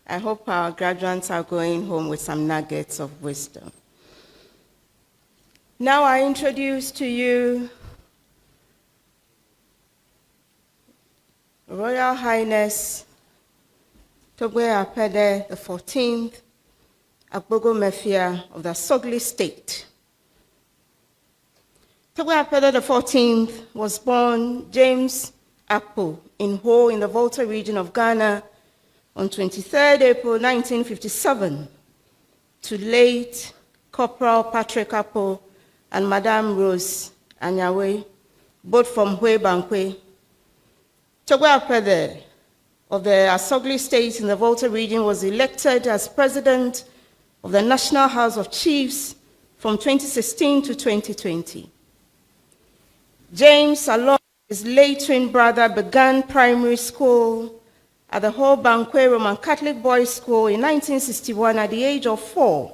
I hope our graduates are going home with some nuggets of wisdom. Now I introduce to you Royal Highness Togbe Afede XIV, Agbogo Mefia of the Asogli State. Togbe Afede XIV was born James Akpo in Ho in the Volta region of Ghana on 23rd April 1957 to late Corporal Patrick Akpo and Madame Rose Anyawe, both from Hwe Bankwe. Togbe Afede of the Asogli State in the Volta region was elected as president of the National House of Chiefs from 2016 to 2020. James, along with his late twin brother, began primary school at the Ho Bankwe Roman Catholic Boys' School in 1961 at the age of 4.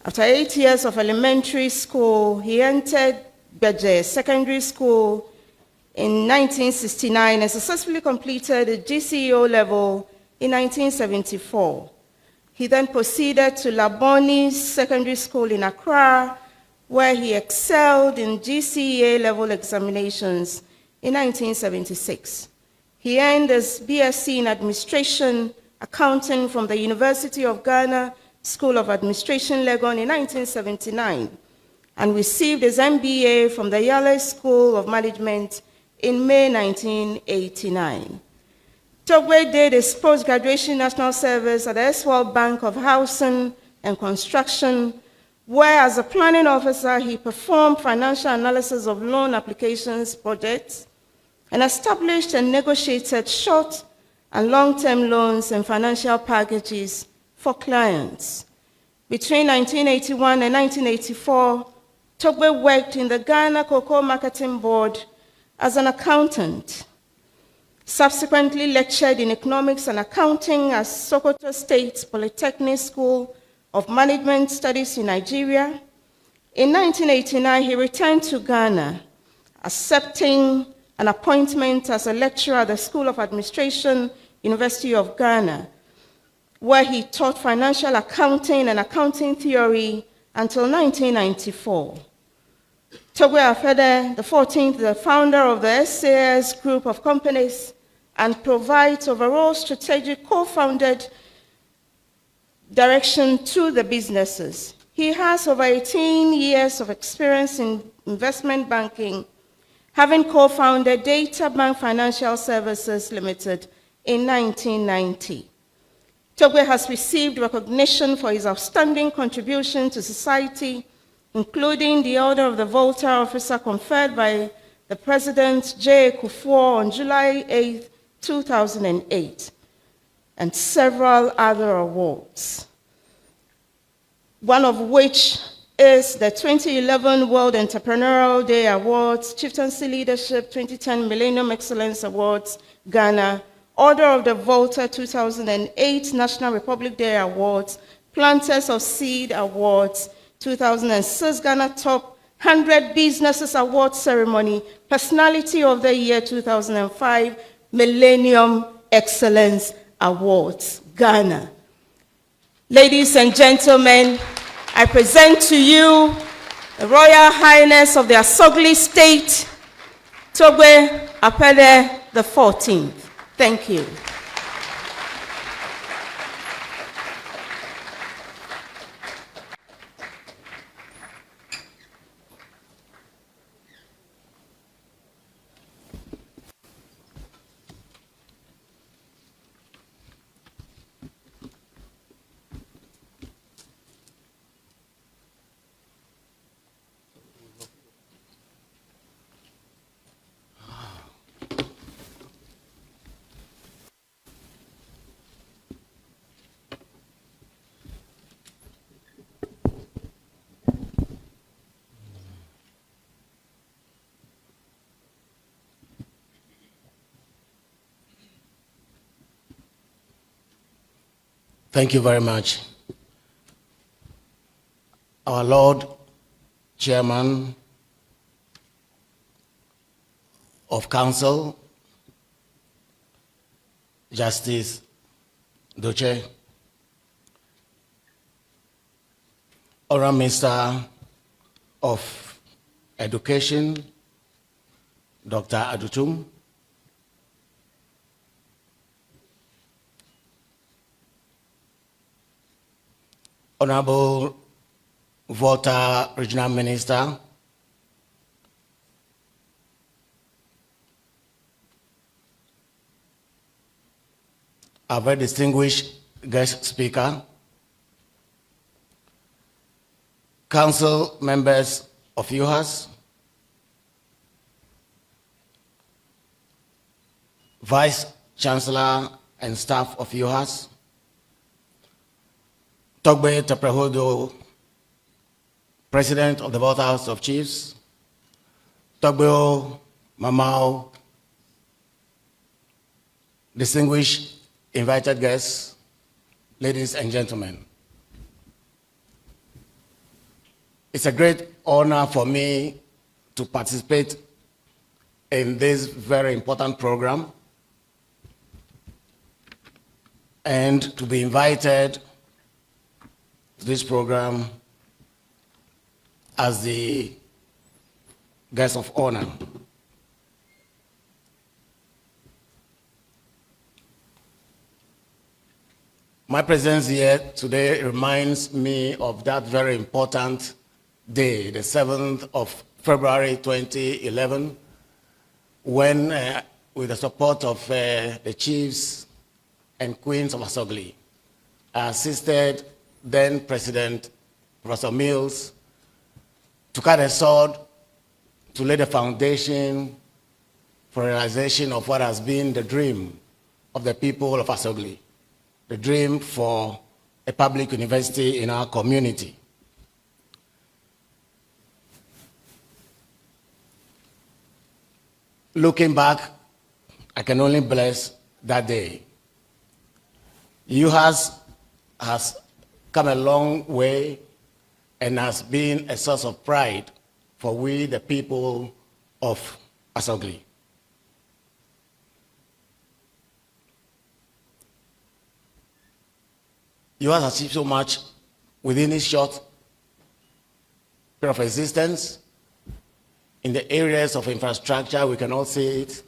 After 8 years of elementary school, he entered Beje Secondary School in 1969 and successfully completed the GCEO level in 1974. He then proceeded to Laboni Secondary School in Accra, where he excelled in GCEA level examinations in 1976. He earned his BSc in Administration Accounting from the University of Ghana School of Administration, Legon in 1979, and received his MBA from the Yale School of Management in May 1989. Togbe did his post-graduation national service at the World Bank of Housing and Construction, where as a planning officer, he performed financial analysis of loan applications projects and established and negotiated short and long-term loans and financial packages for clients. Between 1981 and 1984, Togbe worked in the Ghana Cocoa Marketing Board as an accountant, subsequently lectured in economics and accounting at Sokoto State Polytechnic School of Management Studies in Nigeria. In 1989, he returned to Ghana, accepting an appointment as a lecturer at the School of Administration, University of Ghana, where he taught financial accounting and accounting theory until 1994. Togbe Afede XIV, the founder of the SAS group of companies, and provides overall strategic co-founded direction to the businesses. He has over 18 years of experience in investment banking, having co-founded Data Bank Financial Services Limited in 1990. Togbe has received recognition for his outstanding contribution to society, including the Order of the Volta Officer conferred by the President J. Kufuor on July 8, 2008, and several other awards, one of which is the 2011 World Entrepreneurial Day Awards, Chieftaincy Leadership 2010 Millennium Excellence Awards, Ghana, Order of the Volta 2008 National Republic Day Awards, Planters of Seed Awards, 2006 Ghana Top 100 Businesses Awards Ceremony, Personality of the Year 2005, Millennium Excellence Awards, Ghana. Ladies and gentlemen, I present to you the Royal Highness of the Asogli State, Togbe Afede XIV. Thank you. Thank you very much. Our Lord Chairman of Council, Justice Doche, Honorable Minister of Education, Dr. Adutum, Honorable Volta Regional Minister, our very distinguished guest speaker, council members of UHAS, Vice Chancellor and staff of UHAS, Togbe Afede, President of the Volta House of Chiefs, Togbe Mamao, distinguished invited guests, ladies and gentlemen. It's a great honor for me to participate in this very important program and to be invited to this program as the guest of honor. My presence here today reminds me of that very important day, the 7th of February 2011, when, with the support of the chiefs and queens of Asogli, I assisted then President Professor Mills to cut a sword to lay the foundation for realization of what has been the dream of the people of Asogli, the dream for a public university in our community. Looking back, I can only bless that day. UHAS has come a long way and has been a source of pride for we, the people of Asogli. UHAS has achieved so much within its short period of existence. In the areas of infrastructure, we can all see it.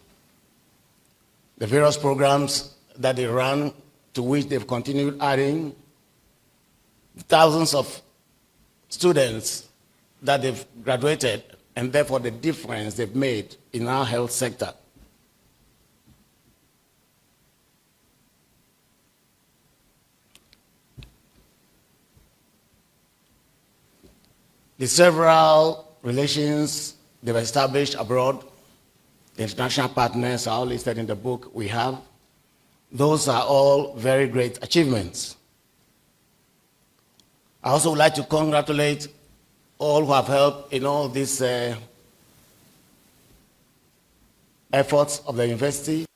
The various programs that they run, to which they've continued adding, thousands of students that they've graduated, and therefore the difference they've made in our health sector. The several relations they've established abroad, the international partners are all listed in the book we have. Those are all very great achievements. I also would like to congratulate all who have helped in all these efforts of the university.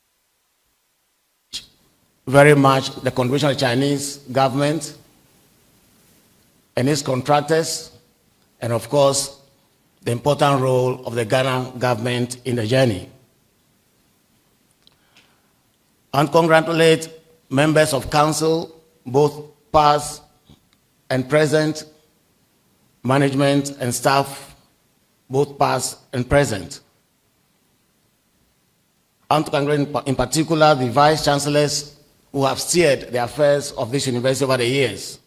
Very much the contribution of the Chinese government and its contractors, and of course, the important role of the Ghana government in the journey. And congratulate members of council, both past and present, management and staff, both past and present. And to congratulate in particular the vice chancellors who have steered the affairs of this university over the years.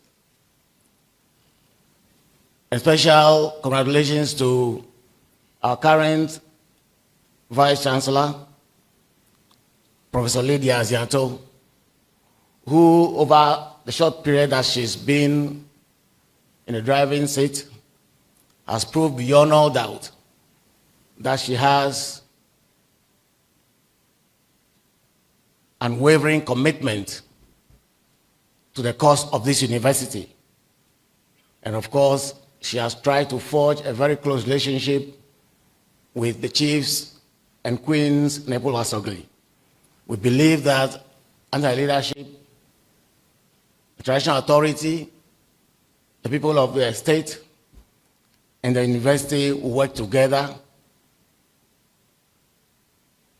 And special congratulations to our current Vice Chancellor, Professor Lydia Aziato, who over the short period that she's been in the driving seat has proved beyond all doubt that she has unwavering commitment to the cause of this university. And of course, she has tried to forge a very close relationship with the chiefs and queens in Nepal Asogli. We believe that under her leadership, the traditional authority, the people of the state, and the university will work together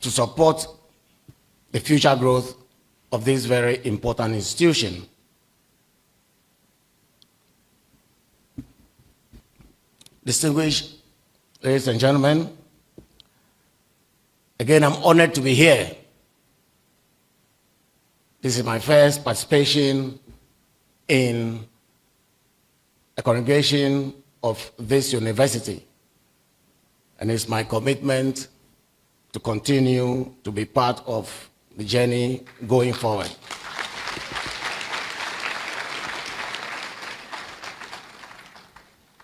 to support the future growth of this very important institution. Distinguished ladies and gentlemen, again, I'm honored to be here. This is my first participation in a congregation of this university, and it's my commitment to continue to be part of the journey going forward.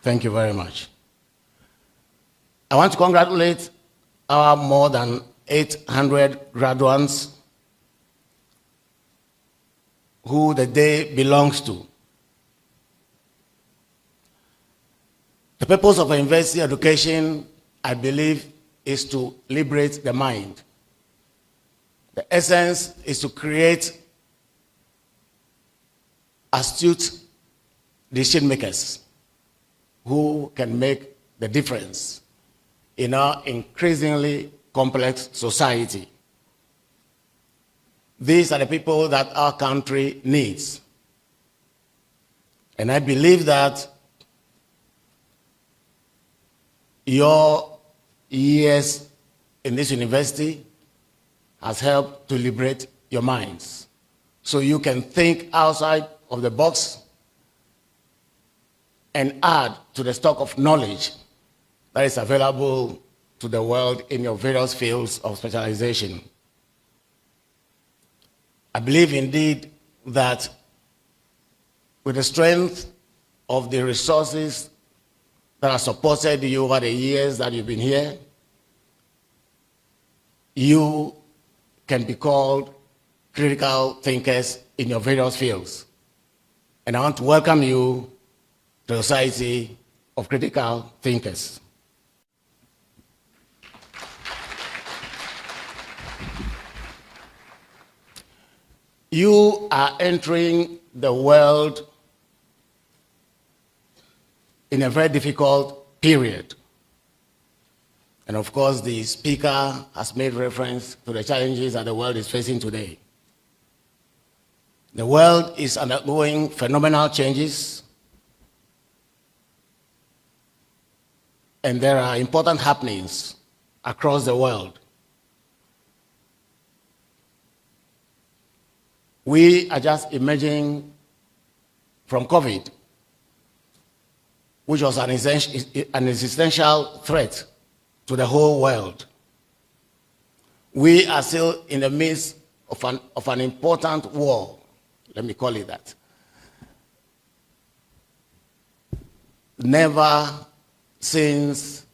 Thank you very much. I want to congratulate our more than 800 graduates who the day belongs to. The purpose of university education, I believe, is to liberate the mind. The essence is to create astute decision makers who can make the difference in our increasingly complex society. These are the people that our country needs. And I believe that your years in this university has helped to liberate your minds, so you can think outside of the box and add to the stock of knowledge that is available to the world in your various fields of specialization. I believe indeed that with the strength of the resources that have supported you over the years that you've been here, you can be called critical thinkers in your various fields. And I want to welcome you to the Society of Critical Thinkers. You are entering the world in a very difficult period. And of course, the speaker has made reference to the challenges that the world is facing today. The world is undergoing phenomenal changes, and there are important happenings across the world. We are just emerging from COVID, which was an existential threat to the whole world. We are still in the midst of an important war, let me call it that. Never since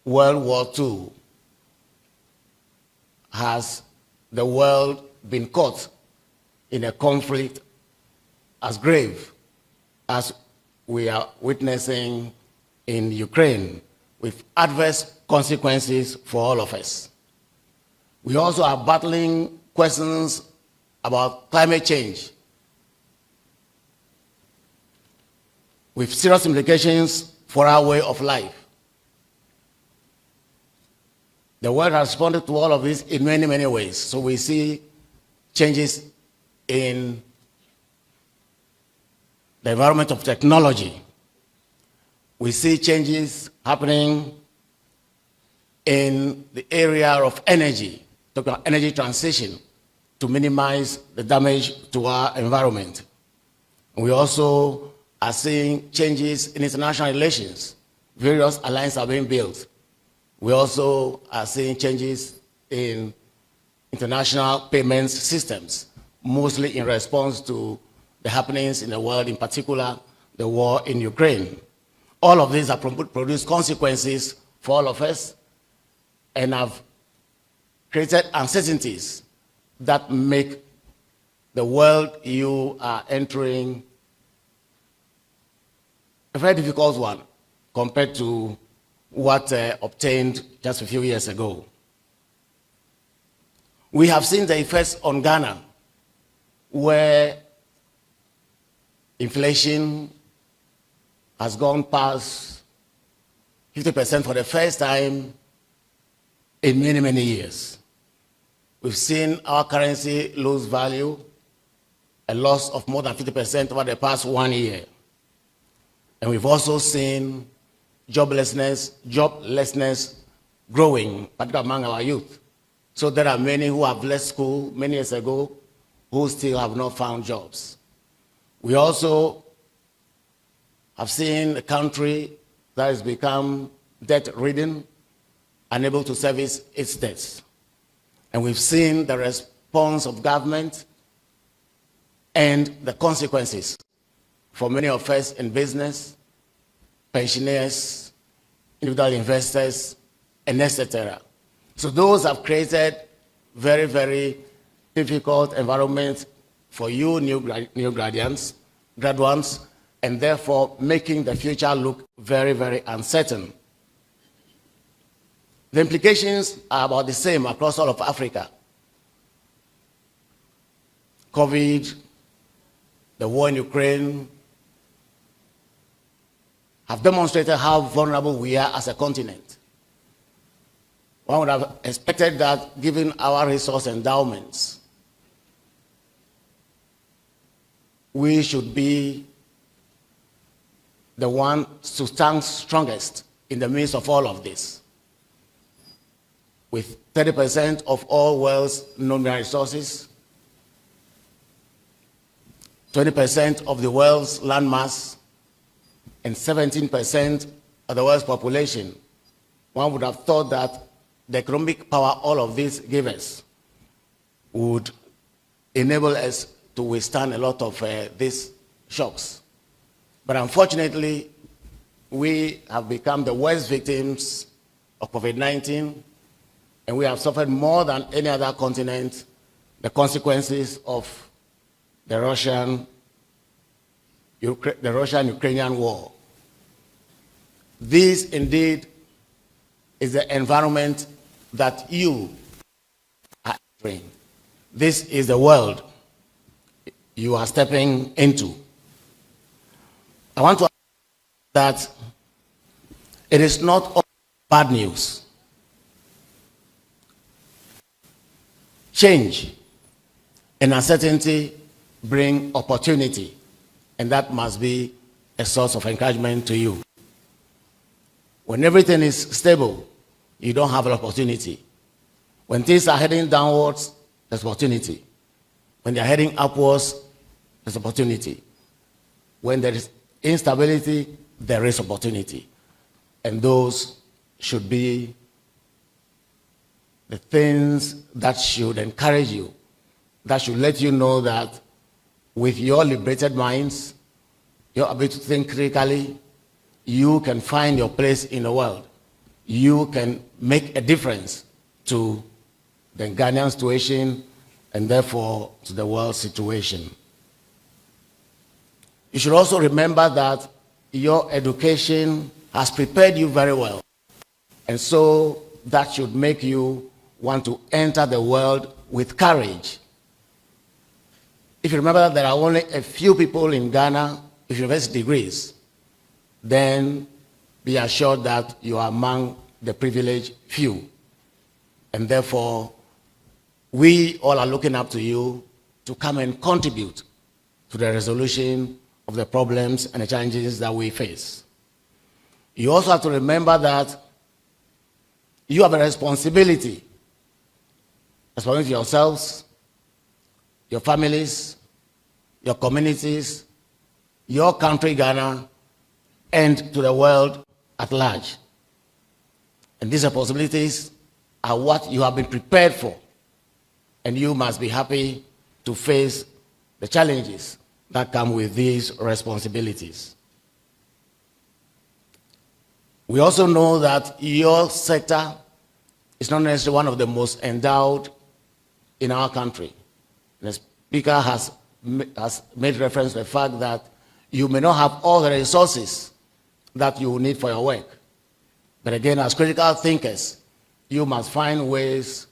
World War II has the world been caught in a conflict as grave as we are witnessing in Ukraine, with adverse consequences for all of us. We also are battling questions about climate change, with serious implications for our way of life. The world has responded to all of this in many, many ways. So we see changes in the environment of technology. We see changes happening in the area of energy, talking about energy transition, to minimize the damage to our environment. We also are seeing changes in international relations. Various alliances are being built. We also are seeing changes in international payment systems, mostly in response to the happenings in the world, in particular, the war in Ukraine. All of these have produced consequences for all of us and have created uncertainties that make the world you are entering a very difficult one compared to what obtained just a few years ago. We have seen the effects on Ghana, where inflation has gone past 50% for the first time in many, many years. We've seen our currency lose value, a loss of more than 50% over the past 1 year. And we've also seen joblessness growing, particularly among our youth. So there are many who have left school many years ago who still have not found jobs. We also have seen a country that has become debt-ridden, unable to service its debts. And we've seen the response of government and the consequences for many of us in business, pensioners, individual investors, and etc. So those have created very, very difficult environments for you new graduates, and therefore making the future look very, very uncertain. The implications are about the same across all of Africa. COVID, the war in Ukraine, have demonstrated how vulnerable we are as a continent. One would have expected that, given our resource endowments, we should be the one to stand strongest in the midst of all of this. With 30% of all world's known resources, 20% of the world's landmass, and 17% of the world's population, one would have thought that the economic power all of these give us would enable us to withstand a lot of these shocks. But unfortunately, we have become the worst victims of COVID-19, and we have suffered more than any other continent the consequences of the Russian-Ukrainian war. This indeed is the environment that you are entering. This is the world you are stepping into. I want to add that it is not all bad news. Change and uncertainty bring opportunity, and that must be a source of encouragement to you. When everything is stable, you don't have an opportunity. When things are heading downwards, there's opportunity. When they're heading upwards, there's opportunity. When there is instability, there is opportunity. And those should be the things that should encourage you, that should let you know that with your liberated minds, your ability to think critically, you can find your place in the world. You can make a difference to the Ghanaian situation and therefore to the world situation. You should also remember that your education has prepared you very well. And so that should make you want to enter the world with courage. If you remember that there are only a few people in Ghana with university degrees, then be assured that you are among the privileged few. And therefore, we all are looking up to you to come and contribute to the resolution of the problems and the challenges that we face. You also have to remember that you have a responsibility for yourselves, your families, your communities, your country, Ghana, and to the world at large. And these responsibilities are what you have been prepared for. And you must be happy to face the challenges that come with these responsibilities. We also know that your sector is not necessarily one of the most endowed in our country. And the Speaker has made reference to the fact that you may not have all the resources that you need for your work. But again, as critical thinkers, you must find ways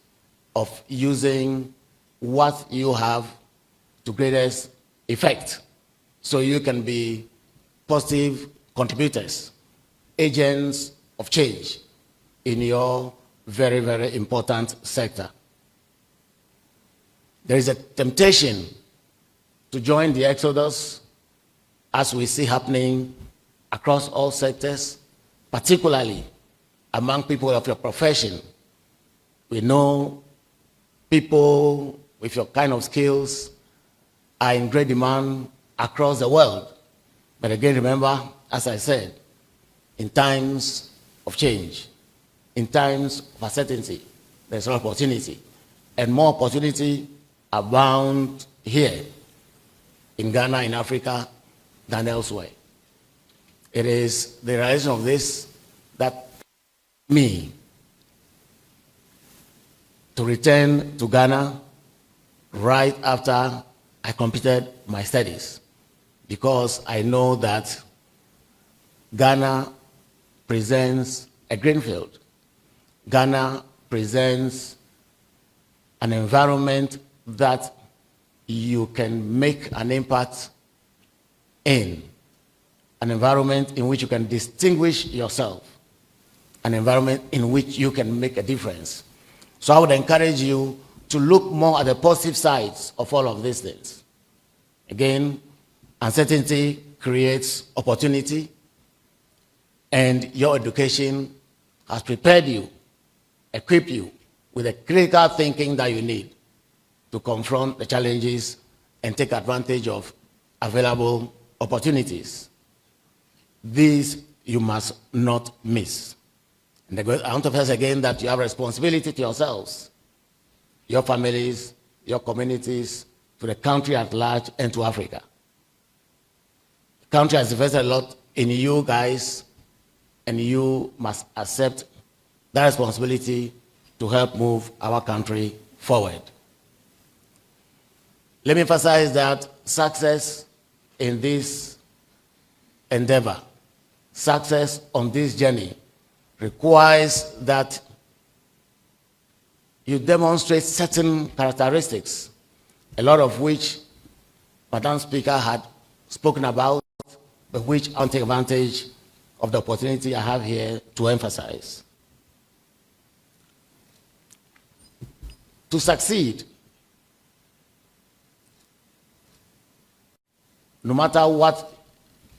of using what you have to greatest effect, so you can be positive contributors, agents of change in your very, very important sector. There is a temptation to join the exodus, as we see happening across all sectors, particularly among people of your profession. We know people with your kind of skills are in great demand across the world. But again, remember, as I said, in times of change, in times of uncertainty, there's an opportunity. And more opportunity abound here in Ghana, in Africa, than elsewhere. It is the realization of this that me to return to Ghana right after I completed my studies, because I know that Ghana presents a greenfield. Ghana presents an environment that you can make an impact in, an environment in which you can distinguish yourself, an environment in which you can make a difference. So I would encourage you to look more at the positive sides of all of these things. Again, uncertainty creates opportunity, and your education has prepared you, equipped you with the critical thinking that you need to confront the challenges and take advantage of available opportunities. These you must not miss. And I want to emphasize again that you have responsibility to yourselves, your families, your communities, to the country at large, and to Africa. The country has invested a lot in you guys, and you must accept that responsibility to help move our country forward. Let me emphasize that success in this endeavor, success on this journey, requires that you demonstrate certain characteristics, a lot of which Madam Speaker had spoken about, but which I'll take advantage of the opportunity I have here to emphasize. To succeed, no matter what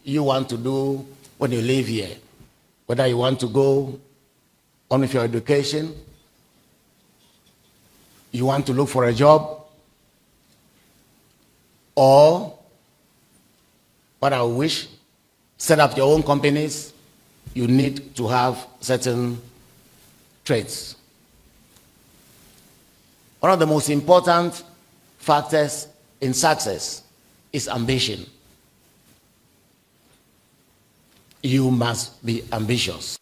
you want to do when you live here, whether you want to go on with your education, you want to look for a job, or what I wish, set up your own companies, you need to have certain traits. One of the most important factors in success is ambition. You must be ambitious.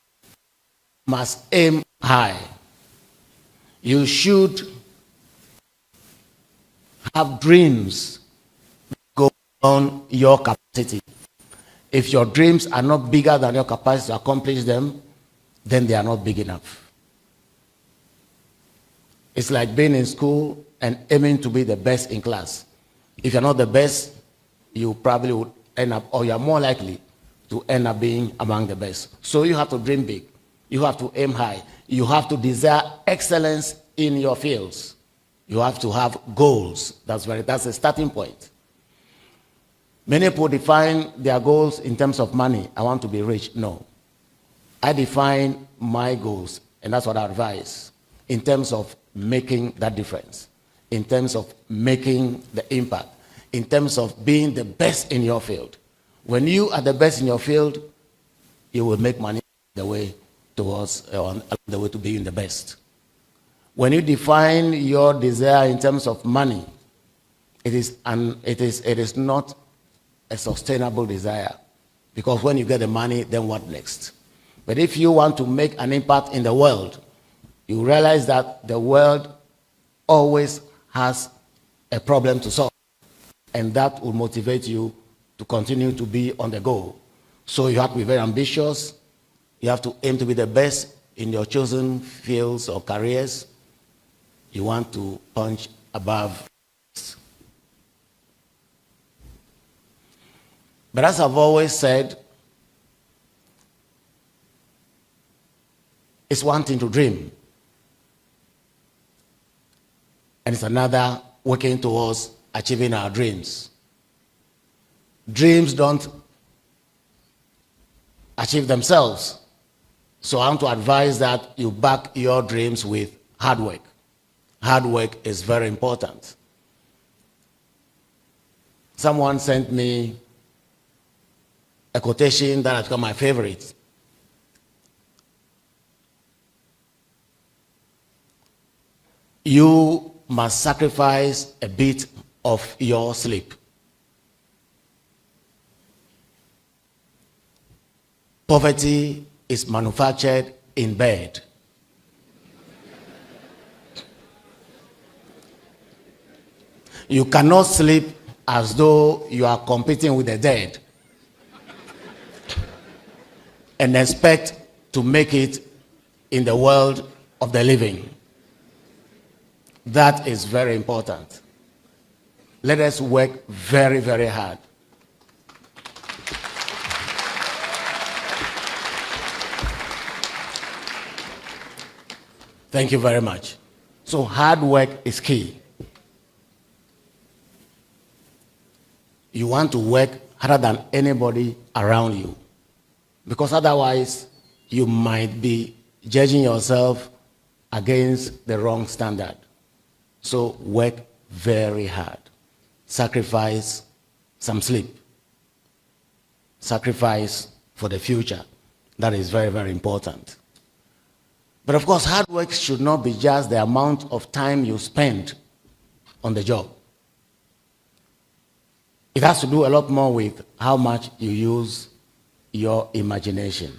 You must aim high. You should have dreams that go beyond your capacity. If your dreams are not bigger than your capacity to accomplish them, then they are not big enough. It's like being in school and aiming to be the best in class. If you're not the best, you probably would end up, or you're more likely to end up being among the best. So you have to dream big. You have to aim high. You have to desire excellence in your fields. You have to have goals. That's the starting point. Many people define their goals in terms of money. I want to be rich. No. I define my goals, and that's what I advise, in terms of making that difference, in terms of making the impact, in terms of being the best in your field. When you are the best in your field, you will make money the way towards the way to being the best. When you define your desire in terms of money, it is not a sustainable desire, because when you get the money, then what next? But if you want to make an impact in the world, you realize that the world always has a problem to solve, and that will motivate you to continue to be on the go. So you have to be very ambitious. You have to aim to be the best in your chosen fields or careers. You want to punch above. But as I've always said, it's one thing to dream, and it's another working towards achieving our dreams. Dreams don't achieve themselves. So I want to advise that you back your dreams with hard work. Hard work is very important. Someone sent me a quotation that has become my favorite. You must sacrifice a bit of your sleep. Poverty is manufactured in bed. You cannot sleep as though you are competing with the dead and expect to make it in the world of the living. That is very important. Let us work very, very hard. Thank you very much. So hard work is key. You want to work harder than anybody around you, because otherwise you might be judging yourself against the wrong standard. So work very hard. Sacrifice some sleep. Sacrifice for the future. That is very, very important. But of course, hard work should not be just the amount of time you spend on the job. It has to do a lot more with how much you use your imagination.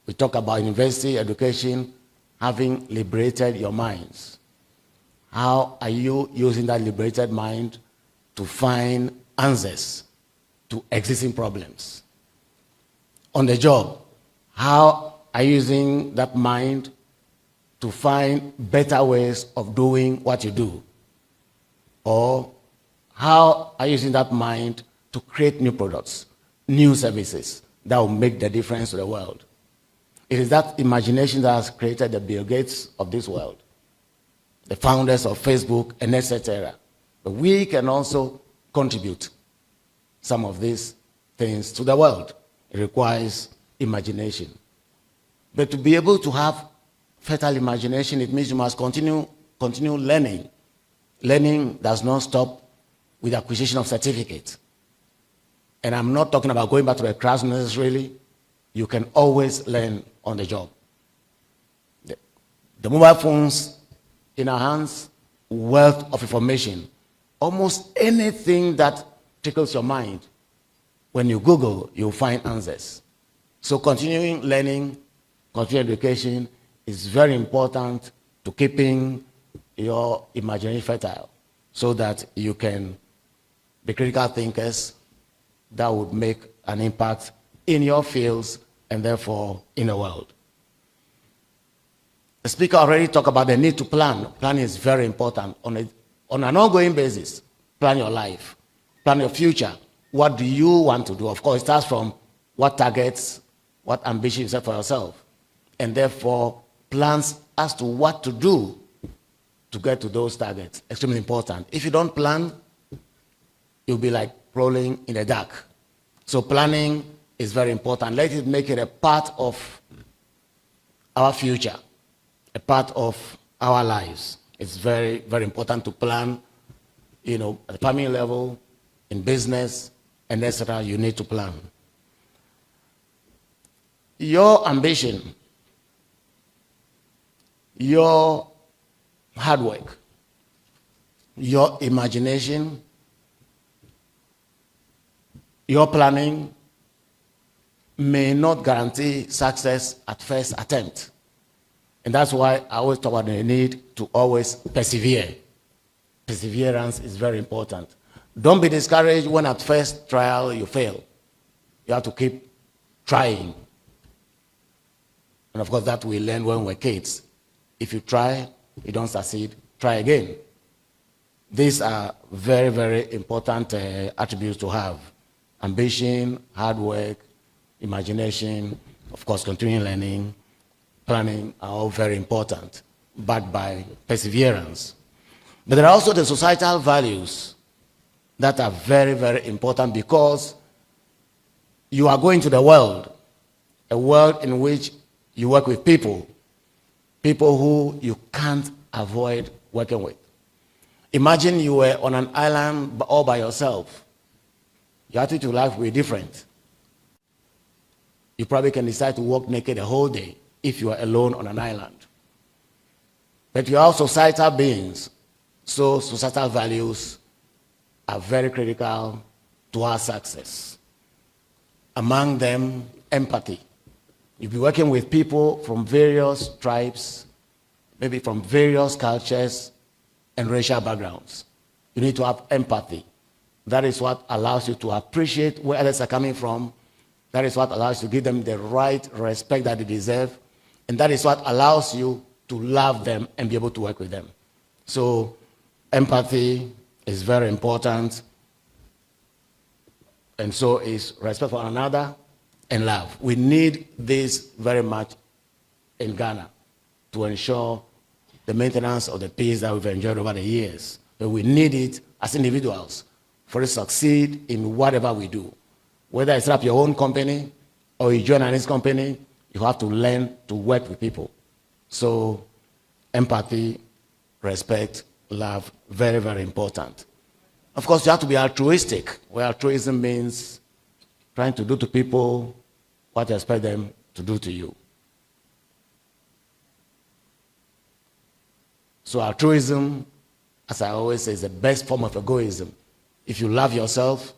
We talk about university education having liberated your minds. How are you using that liberated mind to find answers to existing problems? On the job, how are you using that mind to find better ways of doing what you do? Or how are you using that mind to create new products, new services that will make the difference to the world? It is that imagination that has created the Bill Gates of this world, the founders of Facebook, and etc. But we can also contribute some of these things to the world. It requires imagination. But to be able to have fertile imagination, it means you must continue learning. Learning does not stop with acquisition of certificates. And I'm not talking about going back to the class necessarily. You can always learn on the job. The mobile phones in our hands, wealth of information. Almost anything that tickles your mind, when you Google, you'll find answers. So continuing learning, continuing education is very important to keeping your imagination fertile so that you can be critical thinkers that would make an impact in your fields and therefore in the world. The speaker already talked about the need to plan. Planning is very important on an ongoing basis. Plan your life, plan your future. What do you want to do? Of course, it starts from what targets, what ambition you set for yourself, and therefore plans as to what to do to get to those targets. Extremely important. If you don't plan, you'll be like rolling in the dark. So planning is very important. Let it make it a part of our future, a part of our lives. It's very, very important to plan, at the family level, in business, and etc. You need to plan. Your ambition, your hard work, your imagination, your planning may not guarantee success at first attempt. And that's why I always talk about the need to always persevere. Perseverance is very important. Don't be discouraged when at first trial you fail. You have to keep trying. And of course that we learn when we're kids. If you try, you don't succeed, try again. These are very, very important attributes to have. Ambition, hard work, imagination, of course, continuing learning, planning are all very important, backed by perseverance. But there are also the societal values that are very, very important, because you are going to the world, a world in which you work with people who you can't avoid working with. Imagine you were on an island all by yourself. Your attitude to life will be different. You probably can decide to walk naked the whole day if you are alone on an island. But you are societal beings, so societal values are very critical to our success. Among them, empathy. You'll be working with people from various tribes, maybe from various cultures and racial backgrounds. You need to have empathy. That is what allows you to appreciate where others are coming from. That is what allows you to give them the right respect that they deserve. And that is what allows you to love them and be able to work with them. So empathy is very important. And so is respect for one another and love. We need this very much in Ghana to ensure the maintenance of the peace that we've enjoyed over the years. But we need it as individuals for us to succeed in whatever we do. Whether it's up your own company or you join an company, you have to learn to work with people. So empathy, respect, love, very, very important. Of course, you have to be altruistic, where altruism means trying to do to people what you expect them to do to you. So altruism, as I always say, is the best form of egoism. If you love yourself,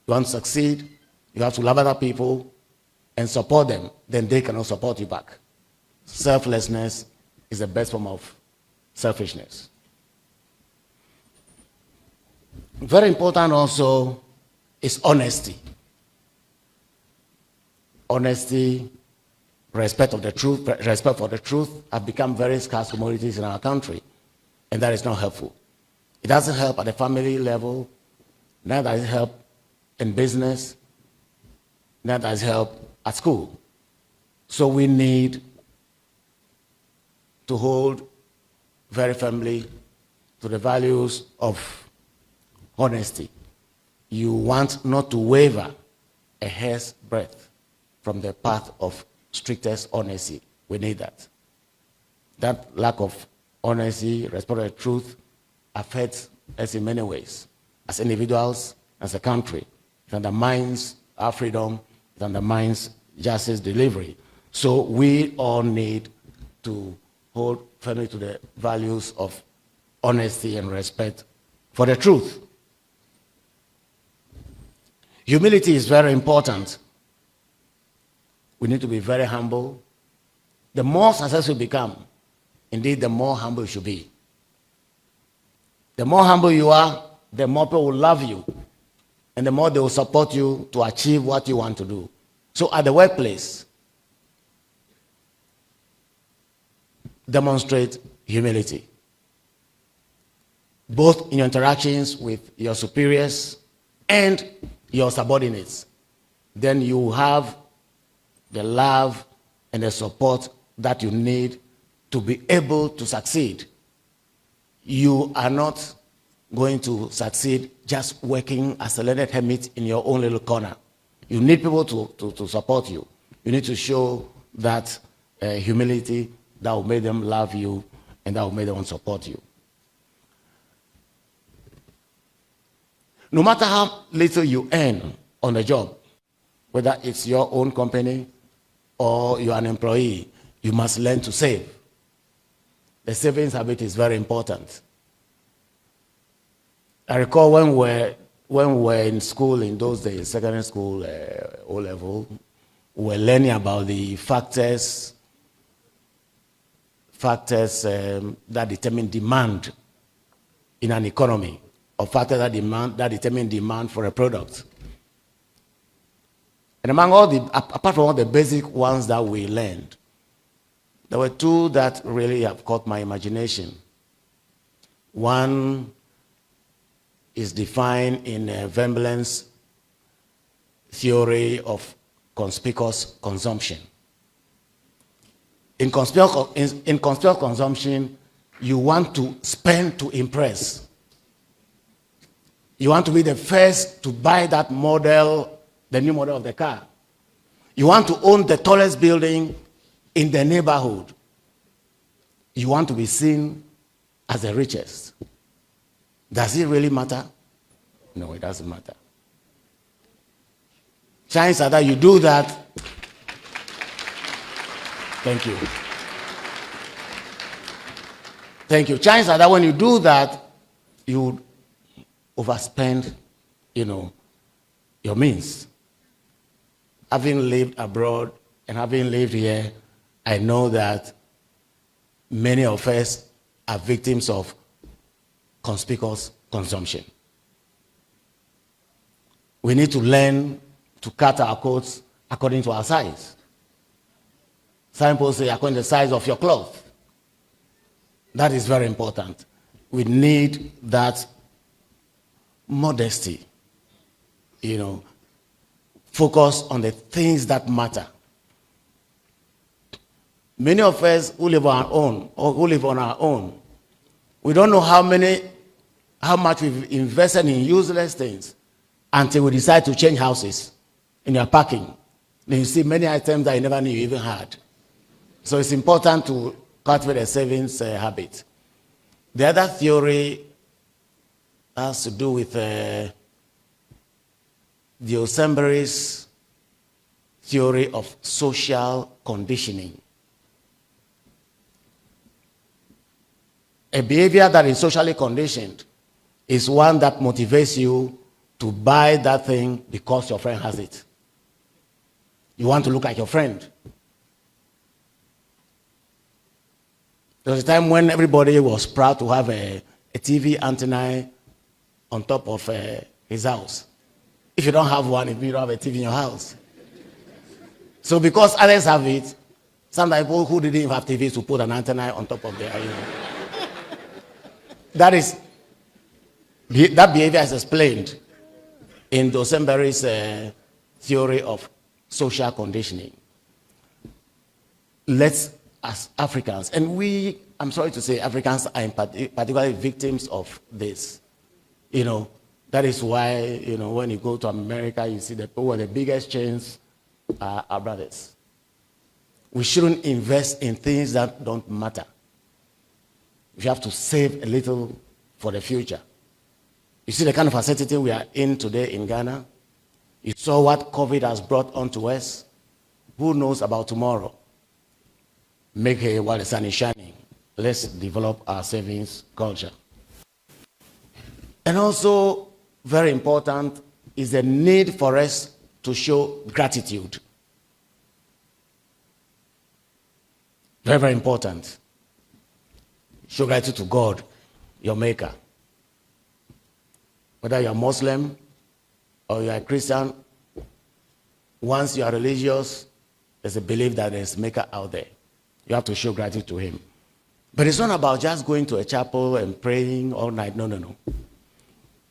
you want to succeed, you have to love other people and support them, then they cannot support you back. Selflessness is the best form of selfishness. Very important also is honesty. Honesty, respect of the truth, respect for the truth have become very scarce commodities in our country, and that is not helpful. It doesn't help at the family level, neither does it help in business, neither does it help at school. So we need to hold very firmly to the values of honesty. You want not to waver a hair's breadth from the path of strictest honesty. We need that. That lack of honesty, respect for the truth, affects us in many ways. As individuals, as a country, it undermines our freedom, it undermines justice delivery. So we all need to hold firmly to the values of honesty and respect for the truth. Humility is very important. We need to be very humble. The more successful you become, indeed, the more humble you should be. The more humble you are, the more people will love you, and the more they will support you to achieve what you want to do. So at the workplace, demonstrate humility, both in your interactions with your superiors and your subordinates. Then you have the love and the support that you need to be able to succeed. You are not going to succeed just working as a learned hermit in your own little corner. You need people to support you. You need to show that humility that will make them love you and that will make them support you. No matter how little you earn on the job, whether it's your own company or you're an employee, you must learn to save. The savings habit is very important. I recall when we were in school in those days, secondary school, O-level, we were learning about the factors that determine demand in an economy, or factors that determine demand for a product. And among all apart from all the basic ones that we learned, there were two that really have caught my imagination. One is defined in Veblen's theory of conspicuous consumption. In conspicuous consumption, you want to spend to impress. You want to be the first to buy that model, the new model of the car. You want to own the tallest building in the neighborhood. You want to be seen as the richest. Does it really matter? No, it doesn't matter. Chances are that you do that. Thank you. Thank you. Chances are that when you do that, you overspend, your means. Having lived abroad and having lived here, I know that many of us are victims of conspicuous consumption. We need to learn to cut our coats according to our size. Some people say according to the size of your cloth. That is very important. We need that modesty, focus on the things that matter. Many of us who live on our own, we don't know how much we've invested in useless things until we decide to change houses in your parking. Then you see many items that you never knew you even had. So it's important to cultivate a savings habit. The other theory has to do with the Osembere's theory of social conditioning. A behavior that is socially conditioned is one that motivates you to buy that thing because your friend has it. You want to look like your friend. There was a time when everybody was proud to have a TV antenna on top of his house. If you don't have one, if you don't have a TV in your house. So because others have it, some people who didn't even have TVs to put an antenna on top of their, That behavior is explained in Osembere's theory of social conditioning. Let's, as Africans, and I'm sorry to say, Africans are particularly victims of this. That is why, when you go to America, you see that the biggest chains are our brothers. We shouldn't invest in things that don't matter. We have to save a little for the future. You see the kind of uncertainty we are in today in Ghana. You saw what COVID has brought onto us. Who knows about tomorrow? Make hay while the sun is shining. Let's develop our savings culture. And also, very important, is the need for us to show gratitude. Very, very important. Show gratitude to God, your maker. Whether you're Muslim or you're a Christian, once you are religious, there's a belief that there's a maker out there. You have to show gratitude to him. But it's not about just going to a chapel and praying all night. No.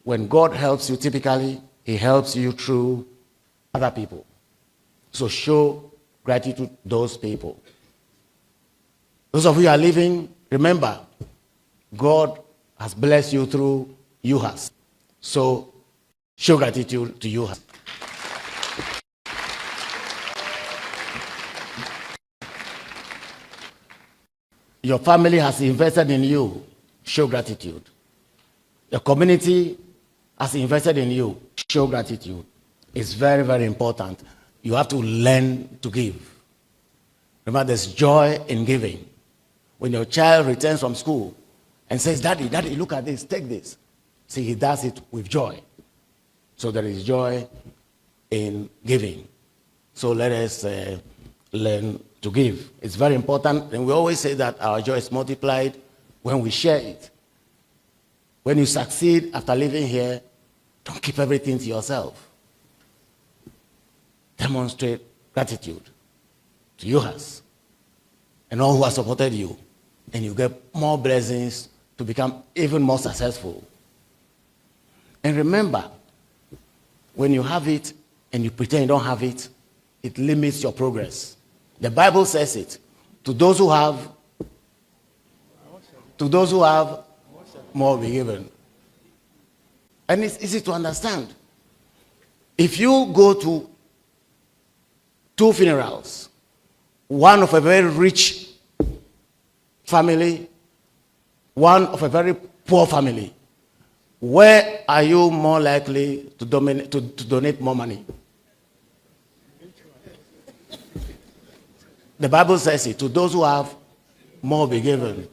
When God helps you, typically, he helps you through other people. So show gratitude to those people. Those of you who are living, remember, God has blessed you through UHAS. So show gratitude to UHAS. Your family has invested in you. Show gratitude. Your community has invested in you. Show gratitude. It's very, very important. You have to learn to give. Remember, there's joy in giving. When your child returns from school and says, Daddy, look at this, take this. See, he does it with joy. So there is joy in giving. So let us learn to give. It's very important. And we always say that our joy is multiplied when we share it. When you succeed after living here, don't keep everything to yourself. Demonstrate gratitude to UHAS and all who have supported you. And you get more blessings to become even more successful. And remember, when you have it and you pretend you don't have it, it limits your progress. The Bible says it. To those who have, To those who have, more will be given. And it's easy to understand. If you go to 2 funerals, one of a very rich family, one of a very poor family, where are you more likely to donate more money? The Bible says it. To those who have, more will be given.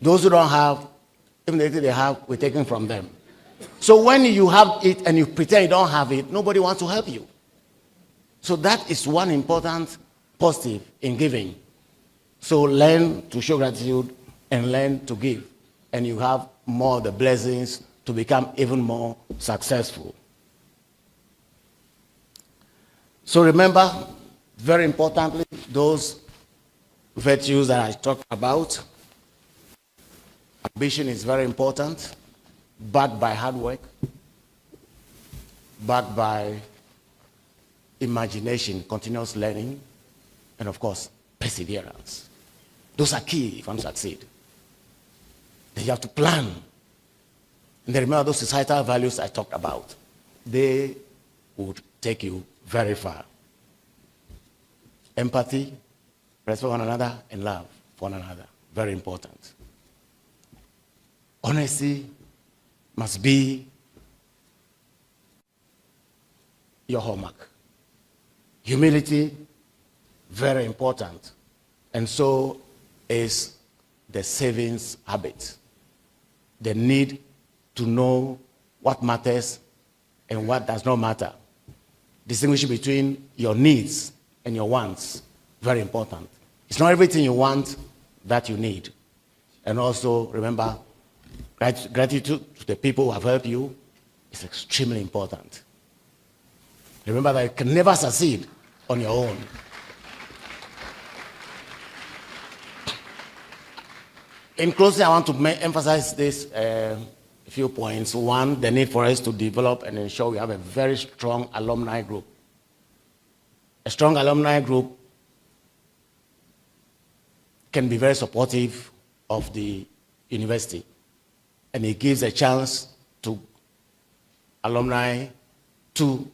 Those who don't have, even the thing they have, we're taken from them. So when you have it and you pretend you don't have it, nobody wants to help you. So that is one important positive in giving. So learn to show gratitude and learn to give. And you have more of the blessings to become even more successful. So remember, very importantly, those virtues that I talked about. Ambition is very important, backed by hard work, backed by imagination, continuous learning, and of course, perseverance. Those are key if you want to succeed. Then you have to plan. And then remember those societal values I talked about. They would take you very far. Empathy, respect for one another, and love for one another. Very important. Honesty must be your hallmark. Humility, very important. And so is the savings habit. The need to know what matters and what does not matter. Distinguishing between your needs and your wants, very important. It's not everything you want that you need. And also, remember, gratitude to the people who have helped you is extremely important. Remember that you can never succeed on your own. In closing, I want to emphasize this few points. One, the need for us to develop and ensure we have a very strong alumni group. A strong alumni group can be very supportive of the university, and it gives a chance to alumni to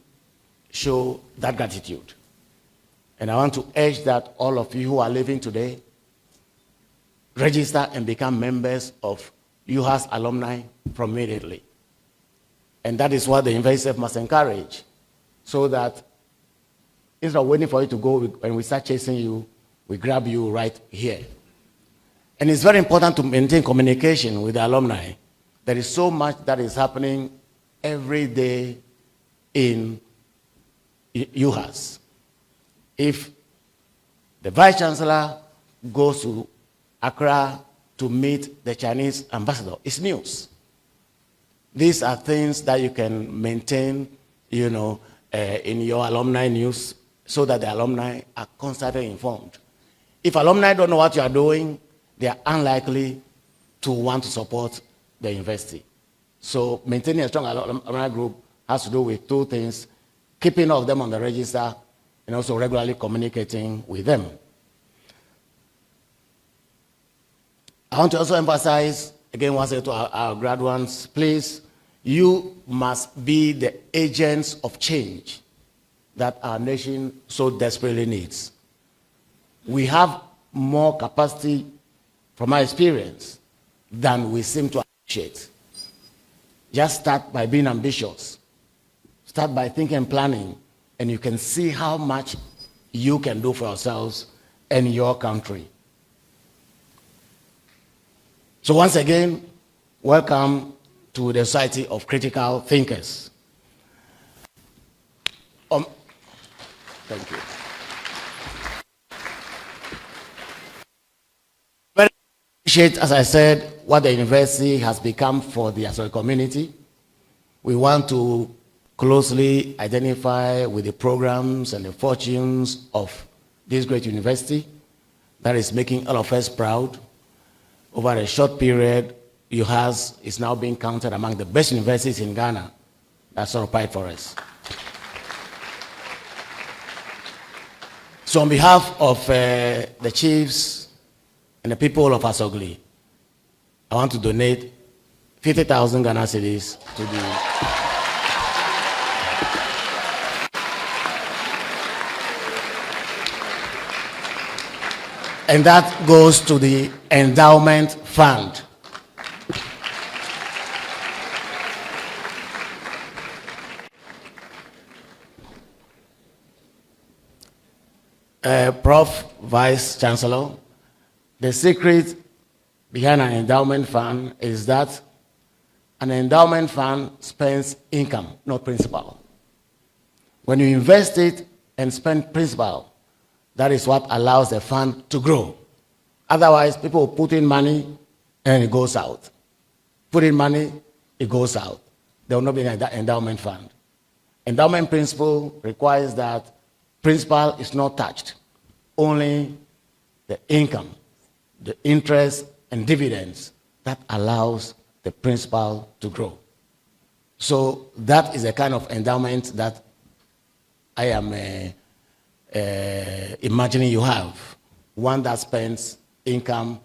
show that gratitude. And I want to urge that all of you who are living today register and become members of UHAS alumni from immediately. And that is what the university must encourage, so that instead of waiting for you to go, when we start chasing you, we grab you right here. And it's very important to maintain communication with the alumni. There is so much that is happening every day in UHAS. If the Vice Chancellor goes to Accra to meet the Chinese ambassador, it's news. These are things that you can maintain, in your alumni news, so that the alumni are constantly informed. If alumni don't know what you are doing, they are unlikely to want to support the university. So maintaining a strong alumni group has to do with two things: keeping all of them on the register and also regularly communicating with them. I want to also emphasize, again, once again, to our graduates, please, you must be the agents of change that our nation so desperately needs. We have more capacity from our experience than we seem to appreciate. Just start by being ambitious. Start by thinking and planning, and you can see how much you can do for yourselves and your country. So once again, welcome to the Society of Critical Thinkers. Thank you. Very appreciate, as I said, what the university has become for the Asori community. We want to closely identify with the programs and the fortunes of this great university that is making all of us proud. Over a short period, UHAS is now being counted among the best universities in Ghana. That's sort of pride for us. So on behalf of the chiefs and the people of Asogli, I want to donate 50,000 Ghana cedis to the and that goes to the endowment fund. Prof. Vice Chancellor, the secret behind an endowment fund is that an endowment fund spends income, not principal. When you invest it and spend principal, that is what allows the fund to grow. Otherwise, people put in money and it goes out. Put in money, it goes out. There will not be an endowment fund. Endowment principle requires that principal is not touched. Only the income, the interest, and dividends that allows the principal to grow. So that is the kind of endowment that I am imagining you have. One that spends income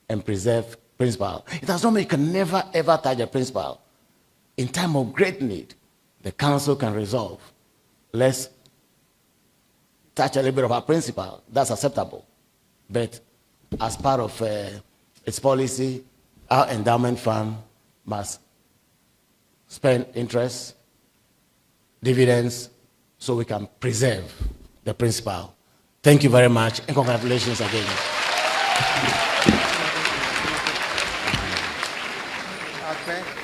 and preserve principal. It does not mean you can never ever touch a principal. In time of great need, the council can resolve. Let's touch a little bit of our principal. That's acceptable. But as part of its policy, our endowment fund must spend interest, dividends, so we can preserve the principal. Thank you very much, and congratulations again. Okay.